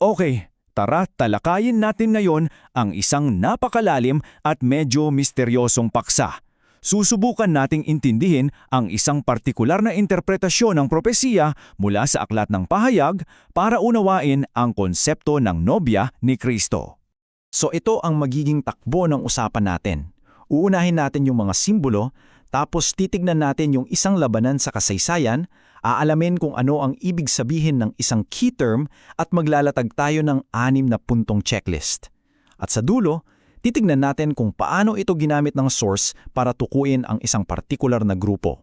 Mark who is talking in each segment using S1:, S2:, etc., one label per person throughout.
S1: Okay, tara talakayin natin ngayon ang isang napakalalim at medyo misteryosong paksa. Susubukan nating intindihin ang isang partikular na interpretasyon ng propesiya mula sa Aklat ng Pahayag para unawain ang konsepto ng nobya ni Kristo.
S2: So ito ang magiging takbo ng usapan natin. Uunahin natin yung mga simbolo, tapos titignan natin yung isang labanan sa kasaysayan, aalamin kung ano ang ibig sabihin ng isang key term at maglalatag tayo ng 6 na puntong checklist. At sa dulo, titignan natin kung paano ito ginamit ng source para tukuyin ang isang partikular na grupo.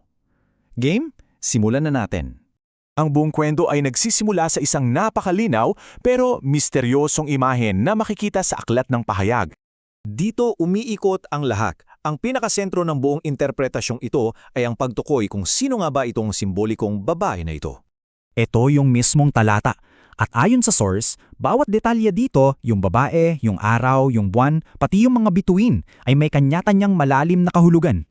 S2: Game? Simulan na natin.
S3: Ang buong kwento ay nagsisimula sa isang napakalinaw pero misteryosong imahen na makikita sa Aklat ng Pahayag.
S4: Dito umiikot ang lahat. Ang pinakasentro ng buong interpretasyong ito ay ang pagtukoy kung sino nga ba itong simbolikong babae na ito.
S5: Ito yung mismong talata. At ayon sa source, bawat detalye dito, yung babae, yung araw, yung buwan, pati yung mga bituin, ay may kanya-kanyang malalim na kahulugan.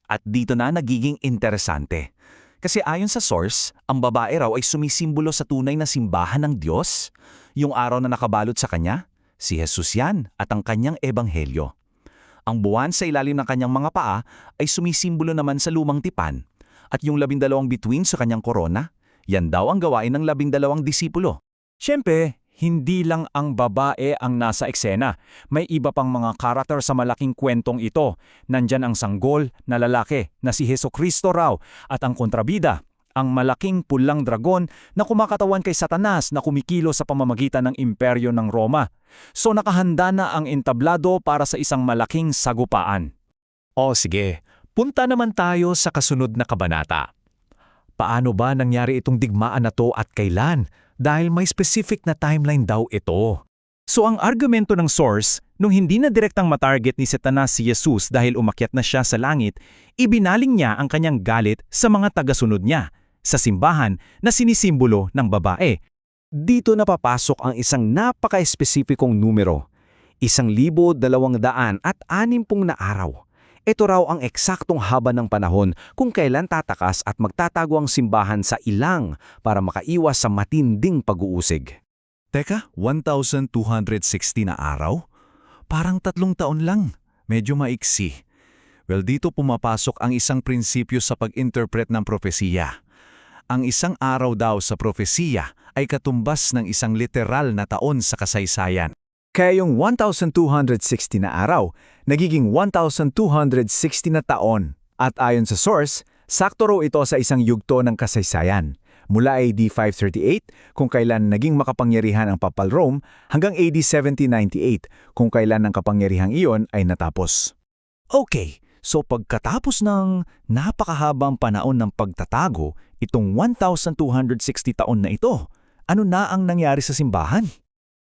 S2: At dito na nagiging interesante. Kasi ayon sa source, ang babae raw ay sumisimbolo sa tunay na simbahan ng Diyos. Yung araw na nakabalot sa kanya, si Jesus yan at ang kanyang ebanghelyo. Ang buwan sa ilalim ng kanyang mga paa ay sumisimbolo naman sa lumang tipan. At yung 12 bituin sa kanyang korona, yan daw ang gawain ng 12 disipulo.
S3: Siyempre, hindi lang ang babae ang nasa eksena. May iba pang mga karakter sa malaking kwentong ito. Nandyan ang sanggol na lalaki na si Jesucristo raw at ang kontrabida, ang malaking pulang dragon na kumakatawan kay Satanas na kumikilo sa pamamagitan ng imperyo ng Roma. So nakahanda na ang entablado para sa isang malaking sagupaan.
S6: O sige, punta naman tayo sa kasunod na kabanata. Paano ba nangyari itong digmaan na to at kailan? Dahil may specific na timeline daw ito.
S1: So ang argumento ng source, nung hindi na direktang matarget ni Satanas si Jesus dahil umakyat na siya sa langit, ibinaling niya ang kanyang galit sa mga tagasunod niya, sa simbahan na sinisimbolo ng babae.
S2: Dito napapasok ang isang napaka-espesipikong numero, 1,260 na araw. Ito raw ang eksaktong haba ng panahon kung kailan tatakas at magtatago ang simbahan sa ilang para makaiwas sa matinding pag-uusig.
S7: Teka, 1,260 na araw? Parang 3 taon lang. Medyo maiksi. Well, dito pumapasok ang isang prinsipyo sa pag-interpret ng propesiya. Ang isang araw daw sa propesiya ay katumbas ng isang literal na taon sa kasaysayan.
S2: Kaya yung 1,260 na araw, nagiging 1,260 na taon. At ayon sa source, sakto raw ito sa isang yugto ng kasaysayan. Mula AD 538, kung kailan naging makapangyarihan ang Papal Rome, hanggang AD 1798, kung kailan ang kapangyarihang iyon ay natapos. Okay, so pagkatapos ng napakahabang panahon ng pagtatago, itong 1,260 taon na ito, ano na ang nangyari sa simbahan?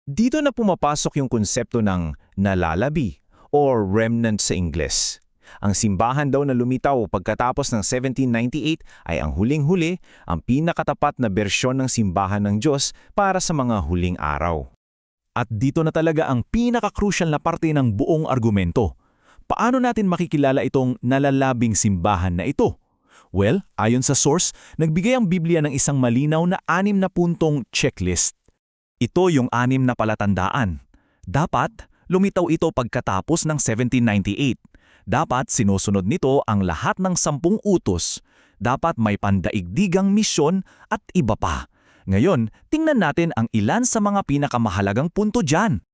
S4: Dito na pumapasok yung konsepto ng nalalabi or remnant sa Ingles. Ang simbahan daw na lumitaw pagkatapos ng 1798 ay ang huling-huli, ang pinakatapat na bersyon ng simbahan ng Diyos para sa mga huling araw.
S1: At dito na talaga ang pinaka-crucial na parte ng buong argumento. Paano natin makikilala itong nalalabing simbahan na ito? Well, ayon sa source, nagbigay ang Biblia ng isang malinaw na 6 na puntong checklist. Ito yung 6 na palatandaan. Dapat, lumitaw ito pagkatapos ng 1798. Dapat sinusunod nito ang lahat ng 10 utos. Dapat may pandaigdigang misyon at iba pa. Ngayon, tingnan natin ang ilan sa mga pinakamahalagang punto dyan.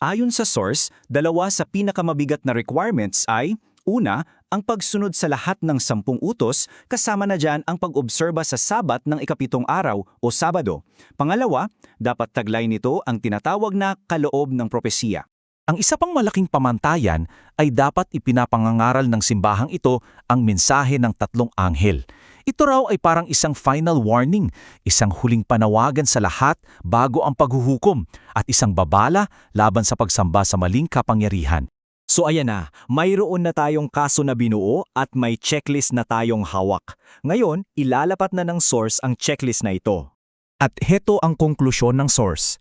S4: Ayon sa source, 2 sa pinakamabigat na requirements ay, una, ang pagsunod sa lahat ng 10 utos, kasama na dyan ang pag-obserba sa Sabat ng ika-7 araw o Sabado. Pangalawa, dapat taglay nito ang tinatawag na kaloob ng propesiya.
S1: Ang isa pang malaking pamantayan ay dapat ipinapangangaral ng simbahang ito ang mensahe ng 3 anghel. Ito raw ay parang isang final warning, isang huling panawagan sa lahat bago ang paghuhukom at isang babala laban sa pagsamba sa maling kapangyarihan.
S4: So ayan na, mayroon na tayong kaso na binuo at may checklist na tayong hawak. Ngayon, ilalapat na ng source ang checklist na ito.
S5: At heto ang konklusyon ng source.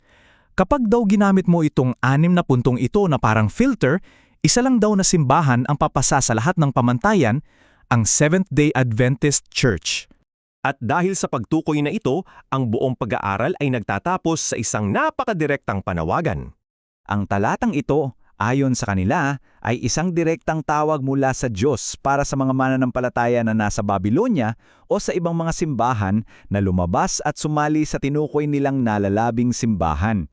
S5: Kapag daw ginamit mo itong 6 na puntong ito na parang filter, isa lang daw na simbahan ang papasa sa lahat ng pamantayan, ang Seventh-day Adventist Church.
S8: At dahil sa pagtukoy na ito, ang buong pag-aaral ay nagtatapos sa isang napakadirektang panawagan.
S2: Ang talatang ito, ayon sa kanila, ay isang direktang tawag mula sa Diyos para sa mga mananampalataya na nasa Babylonia o sa ibang mga simbahan na lumabas at sumali sa tinukoy nilang nalalabing simbahan.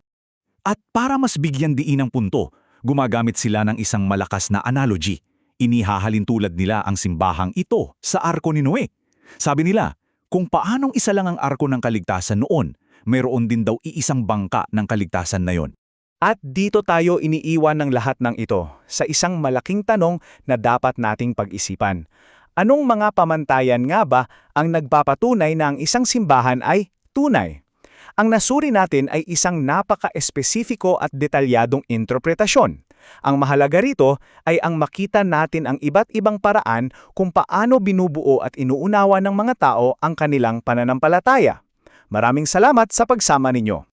S5: At para mas bigyan diin ang punto, gumagamit sila ng isang malakas na analogy. Inihahalin tulad nila ang simbahang ito sa arko ni Noe. Sabi nila, kung paanong isa lang ang arko ng kaligtasan noon, mayroon din daw iisang bangka ng kaligtasan na yon.
S2: At dito tayo iniiwan ng lahat ng ito sa isang malaking tanong na dapat nating pag-isipan. Anong mga pamantayan nga ba ang nagpapatunay na ang isang simbahan ay tunay? Ang nasuri natin ay isang napaka-espesifiko at detalyadong interpretasyon. Ang mahalaga rito ay ang makita natin ang iba't ibang paraan kung paano binubuo at inuunawa ng mga tao ang kanilang pananampalataya. Maraming salamat sa pagsama ninyo.